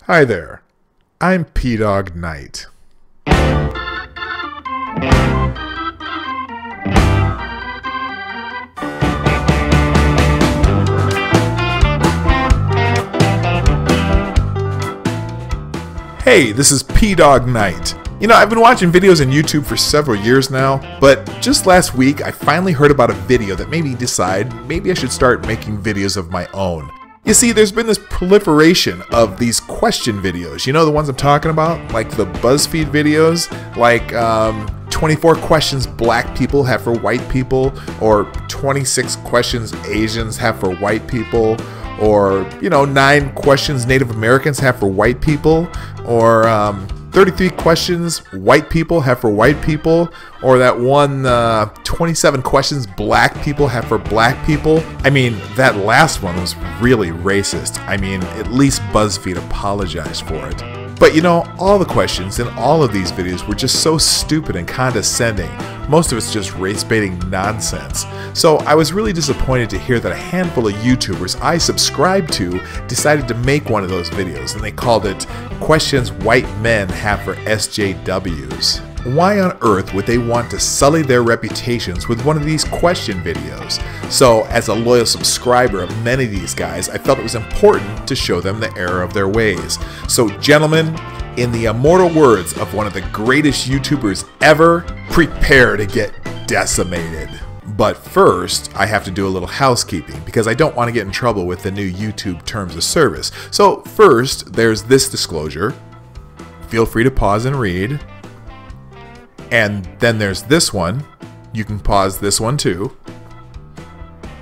Hi there, I'm Dawg Knight. Hey, this is Dawg Knight. You know, I've been watching videos on YouTube for several years now, but just last week I finally heard about a video that made me decide maybe I should start making videos of my own. You see, there's been this proliferation of these question videos. You know the ones I'm talking about? Like the BuzzFeed videos? Like 24 questions black people have for white people, or 26 questions Asians have for white people, or, 9 questions Native Americans have for white people, or 33 questions white people have for white people, or that one 27 questions black people have for black people. I mean, that last one was really racist. I mean, at least BuzzFeed apologized for it. But all the questions in all of these videos were just so stupid and condescending. Most of it's just race-baiting nonsense. So I was really disappointed to hear that a handful of YouTubers I subscribed to decided to make one of those videos, and they called it Questions White Men Have for SJWs. Why on earth would they want to sully their reputations with one of these question videos? So, as a loyal subscriber of many of these guys, I felt it was important to show them the error of their ways. So, gentlemen, in the immortal words of one of the greatest YouTubers ever, prepare to get decimated. But first, I have to do a little housekeeping because I don't want to get in trouble with the new YouTube terms of service. So first, there's this disclosure. Feel free to pause and read. And then there's this one. You can pause this one too.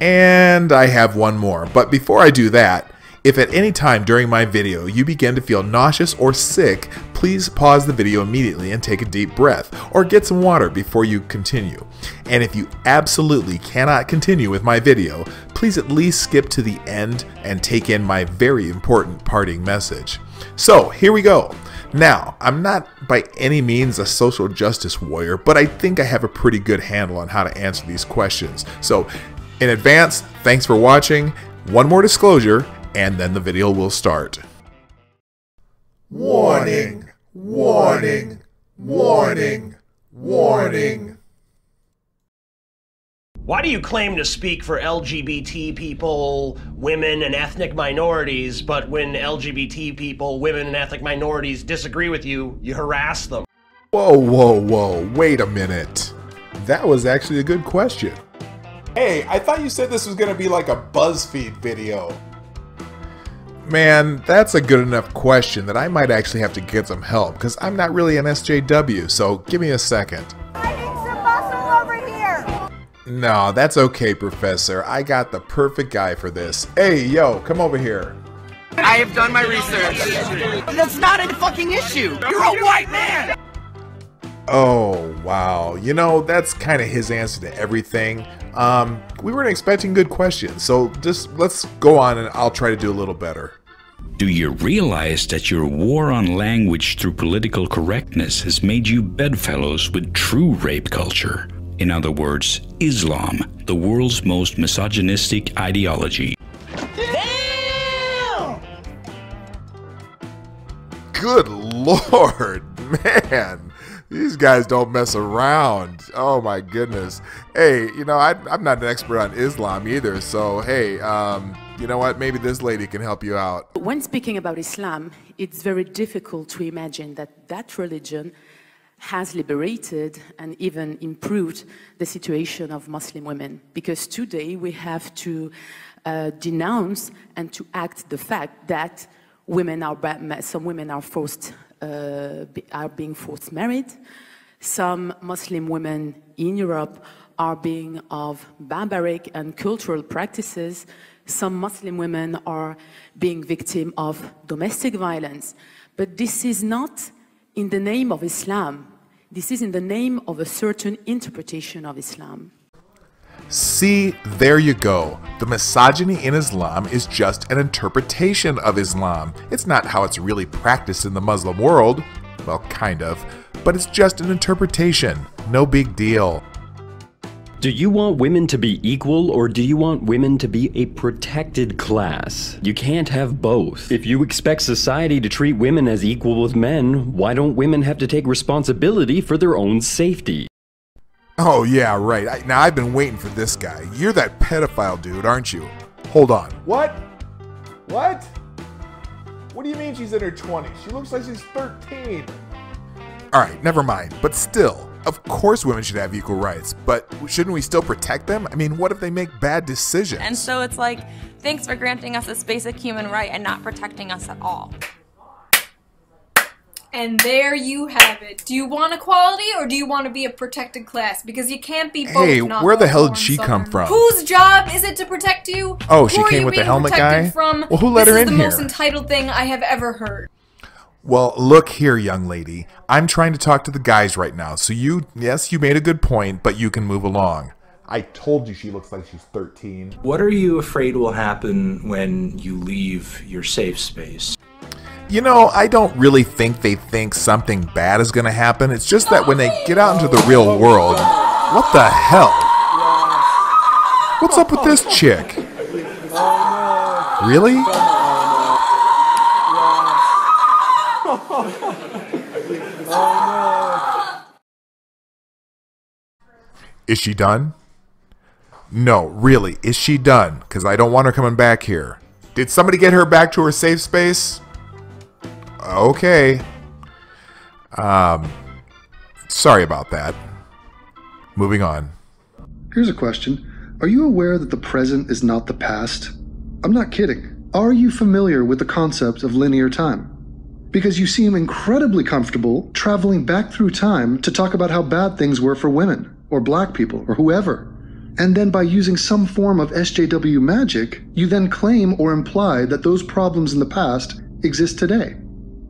And I have one more. But before I do that, if at any time during my video you begin to feel nauseous or sick, please pause the video immediately and take a deep breath, or get some water before you continue. And if you absolutely cannot continue with my video, please at least skip to the end and take in my very important parting message. So here we go. Now, I'm not by any means a social justice warrior, but I think I have a pretty good handle on how to answer these questions. So in advance, thanks for watching. One more disclosure, and then the video will start. Warning, warning, warning, warning. Why do you claim to speak for LGBT people, women, and ethnic minorities, but when LGBT people, women, and ethnic minorities disagree with you, you harass them? Whoa, whoa, whoa, wait a minute. That was actually a good question. Hey, I thought you said this was going to be like a BuzzFeed video. Man, that's a good enough question that I might actually have to get some help, because I'm not really an SJW, so give me a second. I need some muscle over here! No, that's okay, Professor. I got the perfect guy for this. Hey, yo, come over here. I have done my research. That's not a fucking issue. You're a white man! Oh, wow. That's kind of his answer to everything. We weren't expecting good questions, so just let's go on and I'll try to do a little better. Do you realize that your war on language through political correctness has made you bedfellows with true rape culture? In other words, Islam, the world's most misogynistic ideology. Damn! Good Lord, man. These guys don't mess around. Oh my goodness. Hey, I'm not an expert on Islam either, so hey, you know what? Maybe this lady can help you out. When speaking about Islam, it's very difficult to imagine that that religion has liberated and even improved the situation of Muslim women. Because today we have to denounce and to act the fact that some women are being forced married. Some Muslim women in Europe are being of barbaric and cultural practices. Some Muslim women are being victim of domestic violence. But this is not in the name of Islam. This is in the name of a certain interpretation of Islam. See, there you go. The misogyny in Islam is just an interpretation of Islam. It's not how it's really practiced in the Muslim world. Well, kind of. But it's just an interpretation. No big deal. Do you want women to be equal, or do you want women to be a protected class? You can't have both. If you expect society to treat women as equal with men, why don't women have to take responsibility for their own safety? Oh yeah, right. Now I've been waiting for this guy. You're that pedophile dude, aren't you? Hold on. What? What? What do you mean she's in her 20s? She looks like she's 13. Alright, never mind. But still, of course women should have equal rights, but shouldn't we still protect them? I mean, what if they make bad decisions? And so it's like, thanks for granting us this basic human right and not protecting us at all. And there you have it. Do you want equality or do you want to be a protected class? Because you can't be both. Hey, where the hell did she come from? Whose job is it to protect you? Oh, she came with the helmet guy? From? Well, who let her in here? This is the most entitled thing I have ever heard. Well, look here, young lady. I'm trying to talk to the guys right now, so yes, you made a good point, but you can move along. I told you she looks like she's 13. What are you afraid will happen when you leave your safe space? You know, I don't really think they think something bad is going to happen. It's just that when they get out into the real world, what the hell? What's up with this chick? Really? Is she done? No, really, is she done? Because I don't want her coming back here. Did somebody get her back to her safe space? Okay. Sorry about that. Moving on. Here's a question. Are you aware that the present is not the past? I'm not kidding. Are you familiar with the concept of linear time? Because you seem incredibly comfortable traveling back through time to talk about how bad things were for women, or black people, or whoever. And then by using some form of SJW magic, you then claim or imply that those problems in the past exist today.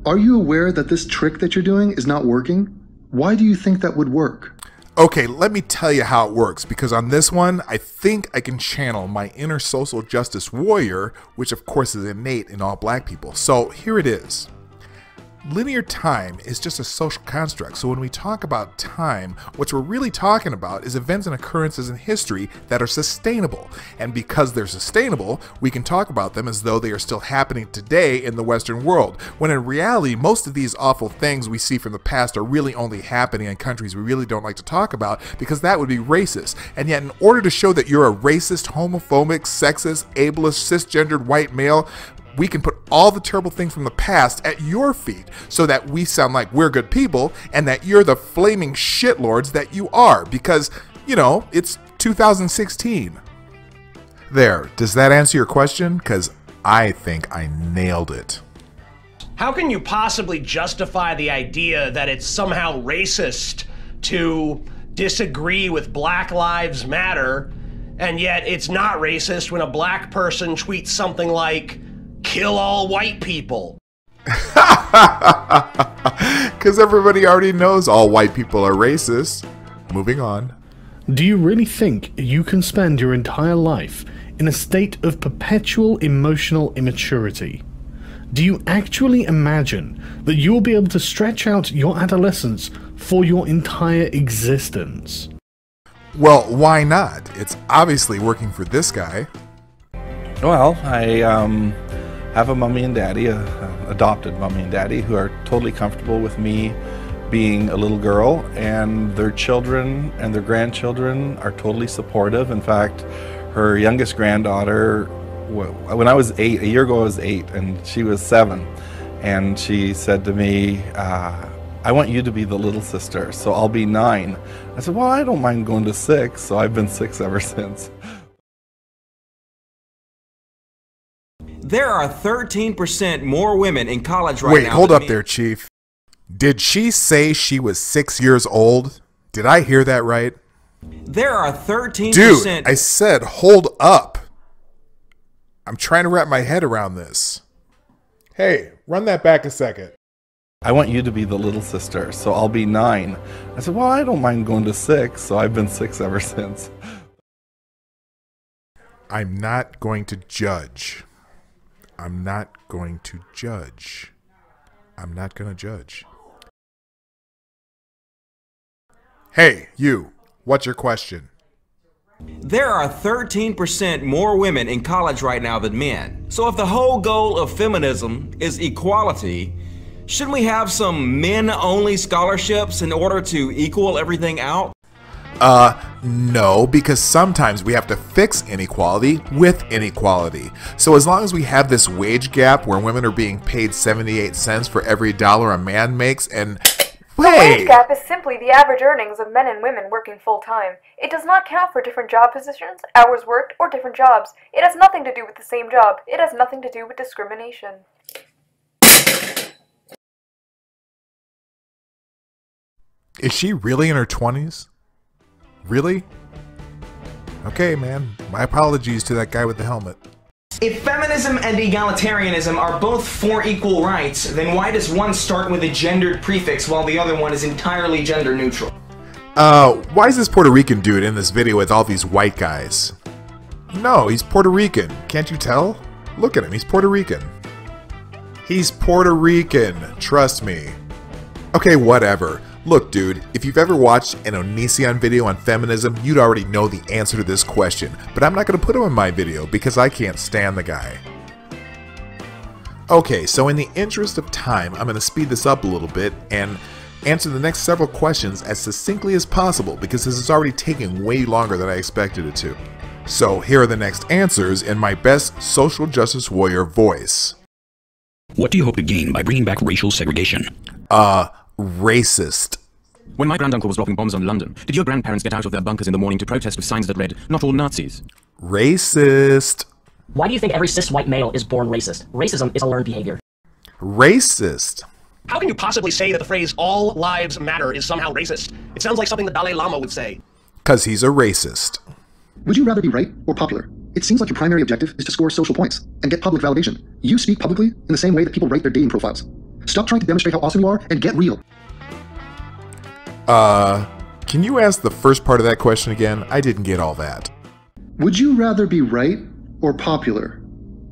Are you aware that this trick that you're doing is not working? Why do you think that would work? Okay, let me tell you how it works, because on this one, I think I can channel my inner social justice warrior, which of course is innate in all black people. So here it is. Linear time is just a social construct, so when we talk about time, what we're really talking about is events and occurrences in history that are sustainable. And because they're sustainable, we can talk about them as though they are still happening today in the Western world, when in reality, most of these awful things we see from the past are really only happening in countries we really don't like to talk about, because that would be racist. And yet, in order to show that you're a racist, homophobic, sexist, ableist, cisgendered white male, we can put all the terrible things from the past at your feet so that we sound like we're good people and that you're the flaming shitlords that you are, because, you know, it's 2016. There, does that answer your question? Because I think I nailed it. How can you possibly justify the idea that it's somehow racist to disagree with Black Lives Matter, and yet it's not racist when a black person tweets something like, "Kill all white people"? Because everybody already knows all white people are racist. Moving on. Do you really think you can spend your entire life in a state of perpetual emotional immaturity? Do you actually imagine that you will be able to stretch out your adolescence for your entire existence? Well, why not? It's obviously working for this guy. Well, I have a mommy and daddy, adopted mommy and daddy, who are totally comfortable with me being a little girl, and their children and their grandchildren are totally supportive. In fact, her youngest granddaughter, when I was 8, a year ago I was 8, and she was 7, and she said to me, "I want you to be the little sister, so I'll be 9. I said, "Well, I don't mind going to 6, so I've been 6 ever since. There are 13% more women in college right now. Wait, hold up there, Chief. Did she say she was 6 years old? Did I hear that right? There are 13%. Dude, I said hold up. I'm trying to wrap my head around this. Hey, run that back a second. I want you to be the little sister, so I'll be 9. I said, "Well, I don't mind going to 6, so I've been 6 ever since." I'm not going to judge. I'm not going to judge. I'm not going to judge. Hey, you. What's your question? There are 13% more women in college right now than men. So if the whole goal of feminism is equality, shouldn't we have some men-only scholarships in order to equal everything out? No, because sometimes we have to fix inequality with inequality. So as long as we have this wage gap where women are being paid 78 cents for every dollar a man makes and... The wage gap is simply the average earnings of men and women working full-time. It does not count for different job positions, hours worked, or different jobs. It has nothing to do with the same job. It has nothing to do with discrimination. Is she really in her 20s? Really? Okay, man. My apologies to that guy with the helmet. If feminism and egalitarianism are both for equal rights, then why does one start with a gendered prefix while the other one is entirely gender neutral? Why is this Puerto Rican dude in this video with all these white guys? No, he's Puerto Rican. Can't you tell? Look at him, he's Puerto Rican. He's Puerto Rican, trust me. Okay, whatever. Look, dude, if you've ever watched an Onision video on feminism, you'd already know the answer to this question, but I'm not going to put him in my video because I can't stand the guy. Okay, so in the interest of time, I'm going to speed this up a little bit and answer the next several questions as succinctly as possible because this is already taking way longer than I expected it to. So here are the next answers in my best social justice warrior voice. What do you hope to gain by bringing back racial segregation? Racist. When my granduncle was dropping bombs on London, did your grandparents get out of their bunkers in the morning to protest with signs that read, "Not all Nazis"? Racist. Why do you think every cis white male is born racist? Racism is a learned behavior. Racist. How can you possibly say that the phrase "all lives matter" is somehow racist? It sounds like something the Dalai Lama would say. 'Cause he's a racist. Would you rather be right or popular? It seems like your primary objective is to score social points and get public validation. You speak publicly in the same way that people write their dating profiles. Stop trying to demonstrate how awesome you are and get real. Can you ask the first part of that question again? I didn't get all that. Would you rather be right or popular?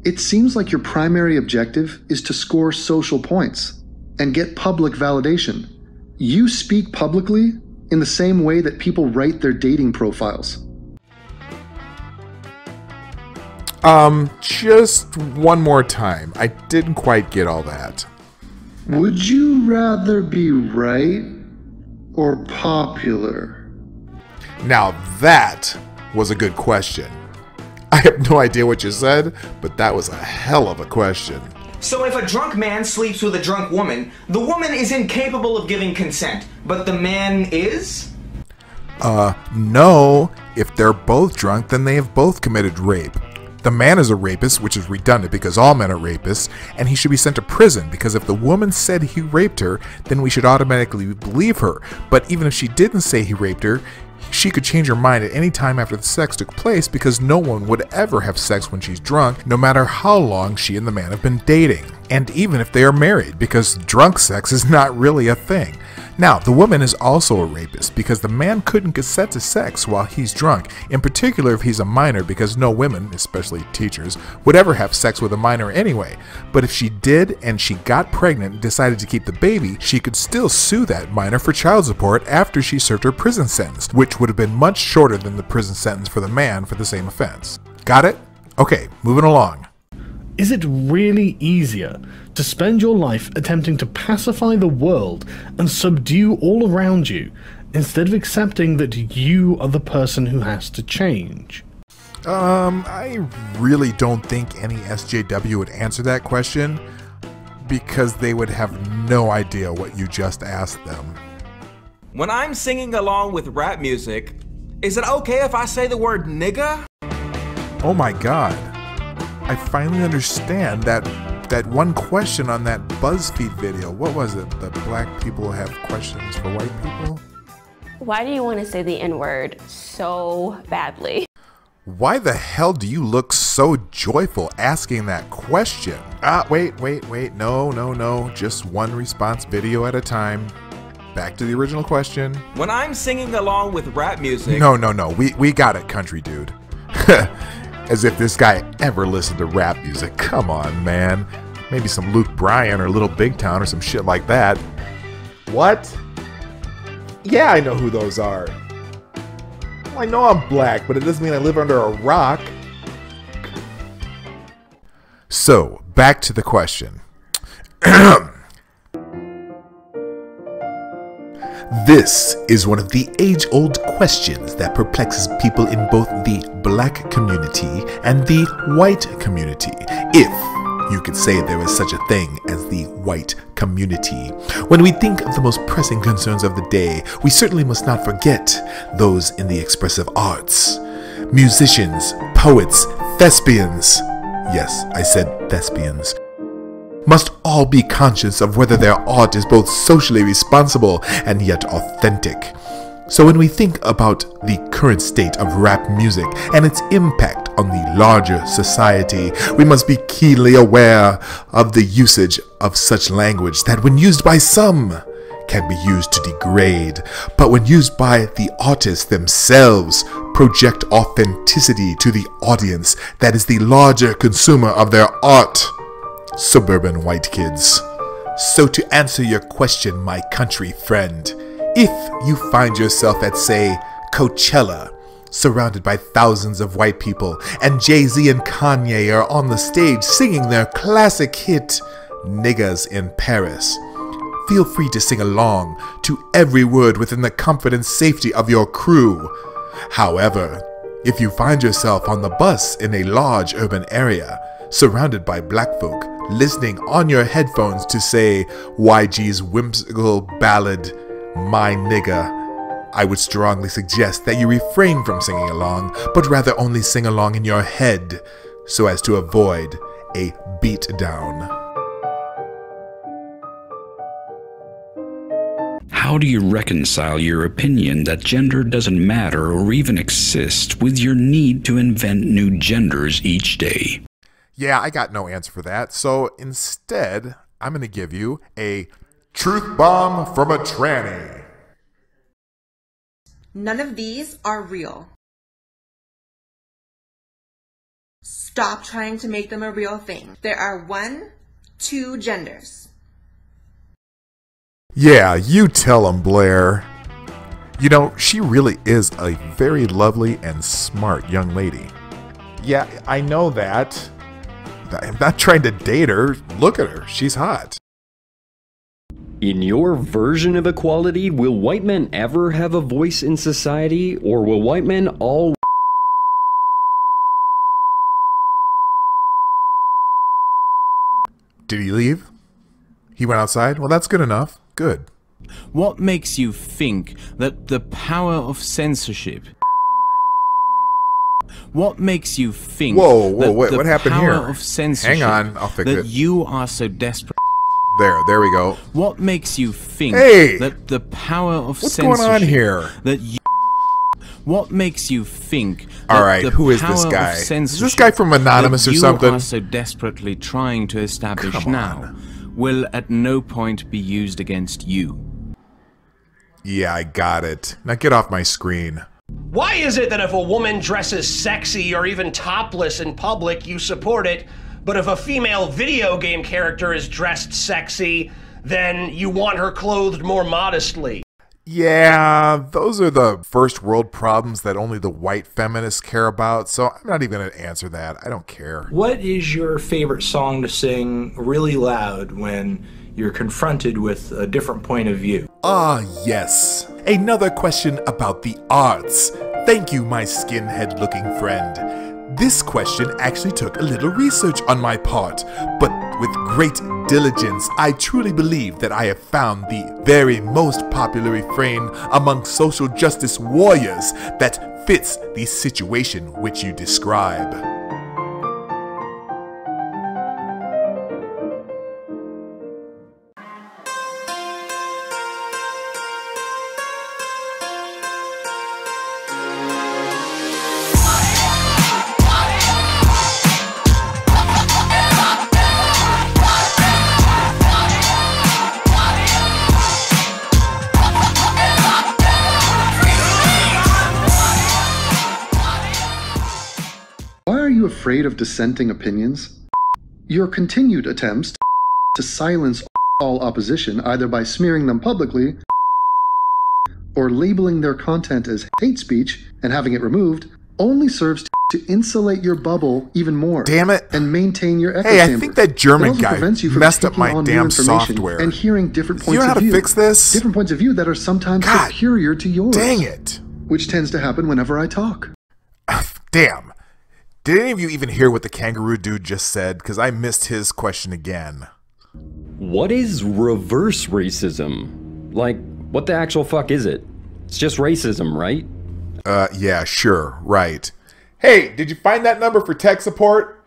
It seems like your primary objective is to score social points and get public validation. You speak publicly in the same way that people write their dating profiles. Just one more time. I didn't quite get all that. Would you rather be right or popular? Now that was a good question. I have no idea what you said, but that was a hell of a question. So if a drunk man sleeps with a drunk woman, the woman is incapable of giving consent, but the man is? No. If they're both drunk, then they have both committed rape. The man is a rapist, which is redundant because all men are rapists, and he should be sent to prison because if the woman said he raped her, then we should automatically believe her. But even if she didn't say he raped her, she could change her mind at any time after the sex took place because no one would ever have sex when she's drunk, no matter how long she and the man have been dating. And even if they are married, because drunk sex is not really a thing. Now, the woman is also a rapist because the man couldn't consent to sex while he's drunk, in particular if he's a minor because no women, especially teachers, would ever have sex with a minor anyway. But if she did and she got pregnant and decided to keep the baby, she could still sue that minor for child support after she served her prison sentence, which would have been much shorter than the prison sentence for the man for the same offense. Got it? Okay, moving along. Is it really easier to spend your life attempting to pacify the world and subdue all around you, instead of accepting that you are the person who has to change? I really don't think any SJW would answer that question, because they would have no idea what you just asked them. When I'm singing along with rap music, is it okay if I say the word nigga? Oh my god. I finally understand that one question on that BuzzFeed video. What was it? The black people have questions for white people? Why do you want to say the N-word so badly? Why the hell do you look so joyful asking that question? Wait. No. Just one response video at a time. Back to the original question. When I'm singing along with rap music... No. We got it, country dude. As if this guy ever listened to rap music. Come on, man. Maybe some Luke Bryan or Little Big Town or some shit like that. What? Yeah, I know who those are. I know I'm black, but it doesn't mean I live under a rock. So, back to the question. This is one of the age-old questions that perplexes people in both the black community and the white community, if you could say there is such a thing as the white community. When we think of the most pressing concerns of the day, we certainly must not forget those in the expressive arts. Musicians, poets, thespians, yes, I said thespians, must all be conscious of whether their art is both socially responsible and yet authentic. So when we think about the current state of rap music and its impact on the larger society, we must be keenly aware of the usage of such language that when used by some can be used to degrade, but when used by the artists themselves, project authenticity to the audience that is the larger consumer of their art. Suburban white kids. So to answer your question, my country friend, if you find yourself at, say, Coachella, surrounded by thousands of white people, and Jay-Z and Kanye are on the stage singing their classic hit, Niggas in Paris, feel free to sing along to every word within the comfort and safety of your crew. However, if you find yourself on the bus in a large urban area, surrounded by black folk, listening on your headphones to say YG's whimsical ballad, My Nigga, I would strongly suggest that you refrain from singing along, but rather only sing along in your head, so as to avoid a beatdown. How do you reconcile your opinion that gender doesn't matter or even exist with your need to invent new genders each day? Yeah, I got no answer for that, so instead, I'm going to give you a truth bomb from a tranny. None of these are real. Stop trying to make them a real thing. There are 2 genders. Yeah, you tell him, Blair. You know, she really is a very lovely and smart young lady. Yeah, I know that. I'm not trying to date her. Look at her. She's hot. In your version of equality, will white men ever have a voice in society, or will white men all... Did he leave? He went outside? Well, that's good enough. Good. What makes you think that the power of censorship... What makes you think wait, that what happened power here? Of censorship Hang on, I'll fix that it. you are so desperate... There we go. What makes you think that the power of What's censorship... going on here? That you... What makes you think All that right, the who is power this of guy? Is this censorship guy from Anonymous or something? You are so desperately trying to establish Come now on. will at no point be used against you. Yeah, I got it. Now get off my screen. Why is it that if a woman dresses sexy or even topless in public, you support it, but if a female video game character is dressed sexy, then you want her clothed more modestly? Yeah, those are the first world problems that only the white feminists care about, so I'm not even going to answer that. I don't care. What is your favorite song to sing really loud when you're confronted with a different point of view? Ah, yes. Another question about the arts. Thank you, my skinhead-looking friend. This question actually took a little research on my part, but with great diligence, I truly believe that I have found the very most popular refrain among social justice warriors that fits the situation which you describe. Afraid of dissenting opinions? Your continued attempts to silence all opposition, either by smearing them publicly or labeling their content as hate speech and having it removed only serves to insulate your bubble even more. Damn it. And maintain your echo Hey, I chamber. think that German It also guy prevents you from messed up taking my on new damn information software. and hearing different Do you points know how of to view. fix this? Different points of view that are sometimes superior to yours. Dang it. Which tends to happen whenever I talk. Damn. Did any of you even hear what the kangaroo dude just said? Because I missed his question again. What is reverse racism? Like, what the actual fuck is it? It's just racism, right? Yeah, sure, right. Hey, did you find that number for tech support?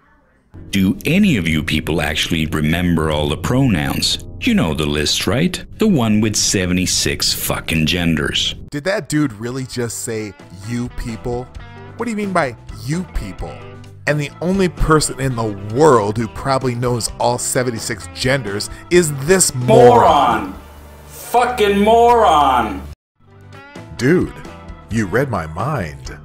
Do any of you people actually remember all the pronouns? You know the list, right? The one with 76 fucking genders. Did that dude really just say, you people? What do you mean by you people? And the only person in the world who probably knows all 76 genders is this moron. Fucking moron! Dude, you read my mind.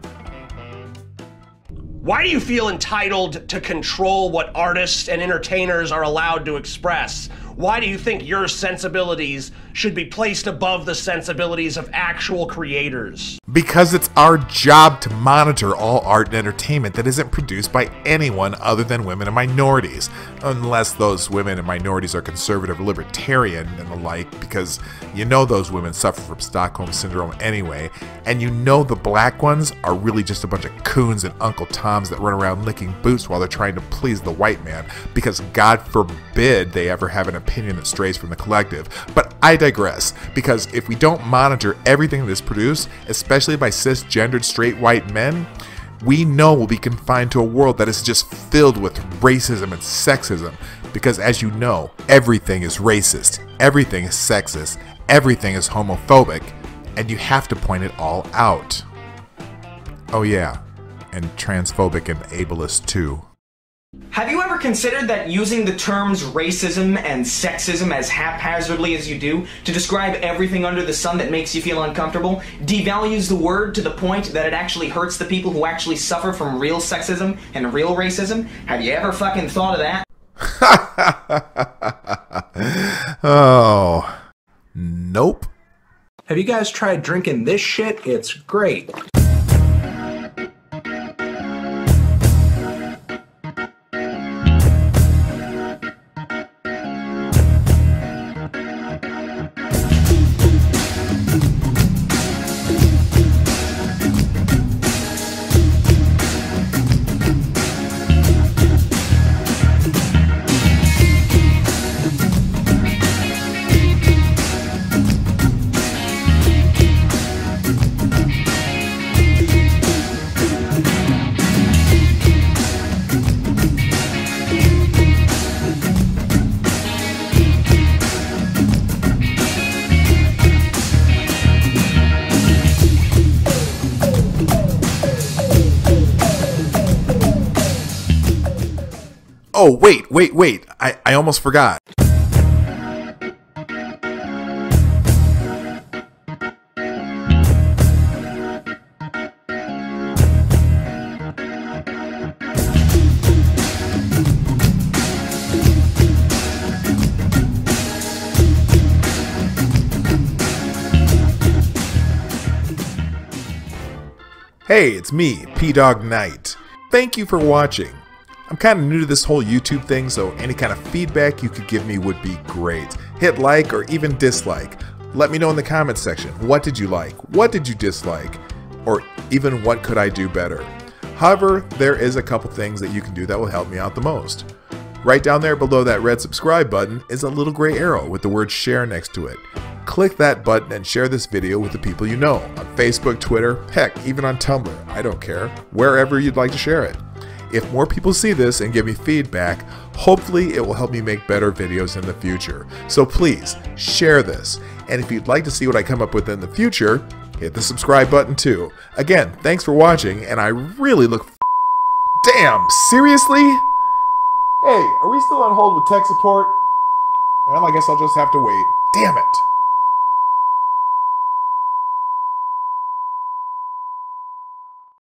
Why do you feel entitled to control what artists and entertainers are allowed to express? Why do you think your sensibilities should be placed above the sensibilities of actual creators? Because it's our job to monitor all art and entertainment that isn't produced by anyone other than women and minorities. Unless those women and minorities are conservative, libertarian, and the like, because you know those women suffer from Stockholm Syndrome anyway, and you know the black ones are really just a bunch of coons and Uncle Toms that run around licking boots while they're trying to please the white man, because God forbid they ever have an opinion that strays from the collective. But I digress, because if we don't monitor everything that is produced, especially by cisgendered straight white men, we know we'll be confined to a world that is just filled with racism and sexism. Because as you know, everything is racist, everything is sexist, everything is homophobic, and you have to point it all out. Oh yeah, and transphobic and ableist too. Have you ever considered that using the terms racism and sexism as haphazardly as you do to describe everything under the sun that makes you feel uncomfortable devalues the word to the point that it actually hurts the people who actually suffer from real sexism and real racism? Have you ever fucking thought of that? Oh, nope. Have you guys tried drinking this shit? It's great. Oh, wait. I almost forgot. Hey, it's me, Dawg Knight. Thank you for watching. I'm kind of new to this whole YouTube thing, so any kind of feedback you could give me would be great. Hit like or even dislike. Let me know in the comments section. What did you like? What did you dislike? Or even what could I do better? However, there is a couple things that you can do that will help me out the most. Right down there below that red subscribe button is a little gray arrow with the word share next to it. Click that button and share this video with the people you know on Facebook, Twitter, heck, even on Tumblr. I don't care. Wherever you'd like to share it. If more people see this and give me feedback, hopefully it will help me make better videos in the future. So please, share this. And if you'd like to see what I come up with in the future, hit the subscribe button too. Again, thanks for watching, and I really look... Damn, seriously? Hey, are we still on hold with tech support? Well, I guess I'll just have to wait. Damn it.